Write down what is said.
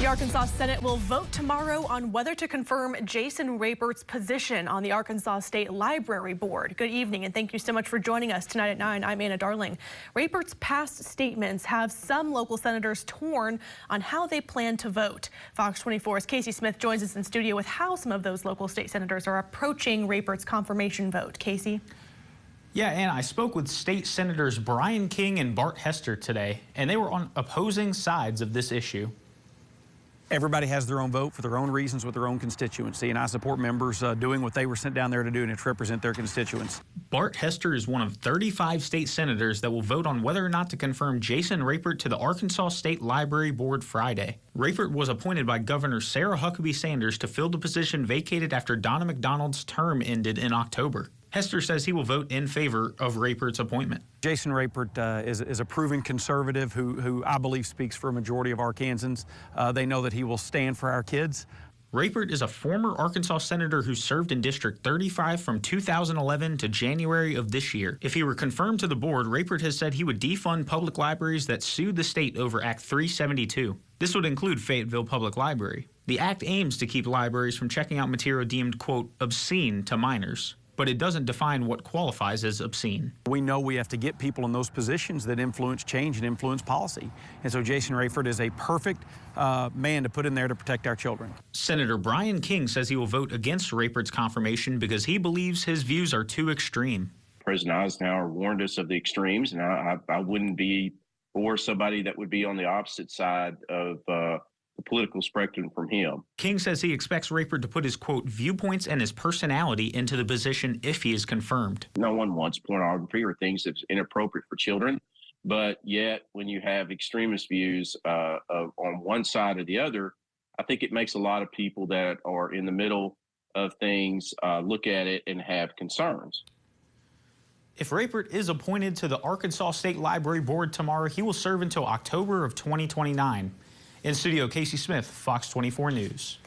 The Arkansas Senate will vote tomorrow on whether to confirm Jason Rapert's position on the Arkansas State Library Board. Good evening, and thank you so much for joining us tonight at 9. I'm Anna Darling. Rapert's past statements have some local senators torn on how they plan to vote. Fox 24's Casey Smith joins us in studio with how some of those local state senators are approaching Rapert's confirmation vote. Casey? Yeah, and I spoke with state senators Bryan and Bart Hester today, and they were on opposing sides of this issue. Everybody has their own vote for their own reasons with their own constituency, and I support members doing what they were sent down there to do and to represent their constituents. Bart Hester is one of 35 state senators that will vote on whether or not to confirm Jason Rapert to the Arkansas State Library Board Friday. Rapert was appointed by Governor Sarah Huckabee Sanders to fill the position vacated after Donna McDonald's term ended in October. Hester says he will vote in favor of Rapert's appointment. Jason Rapert is a proven conservative who I believe speaks for a majority of Arkansans. They know that he will stand for our kids. Rapert is a former Arkansas senator who served in District 35 from 2011 to January of this year. If he were confirmed to the board, Rapert has said he would defund public libraries that sued the state over Act 372. This would include Fayetteville Public Library. The act aims to keep libraries from checking out material deemed, quote, obscene to minors, but it doesn't define what qualifies as obscene. We know we have to get people in those positions that influence change and influence policy. And so Jason Rapert is a perfect man to put in there to protect our children. Senator Bryan says he will vote against Rapert's confirmation because he believes his views are too extreme. President Eisenhower warned us of the extremes, and I wouldn't be for somebody that would be on the opposite side of the political spectrum from him. King says he expects Rapert to put his, quote, viewpoints and his personality into the position if he is confirmed. No one wants pornography or things that's inappropriate for children, but yet when you have extremist views on one side or the other, I think it makes a lot of people that are in the middle of things look at it and have concerns. If Rapert is appointed to the Arkansas State Library Board tomorrow, he will serve until October of 2029. In studio, Casey Smith, Fox 24 News.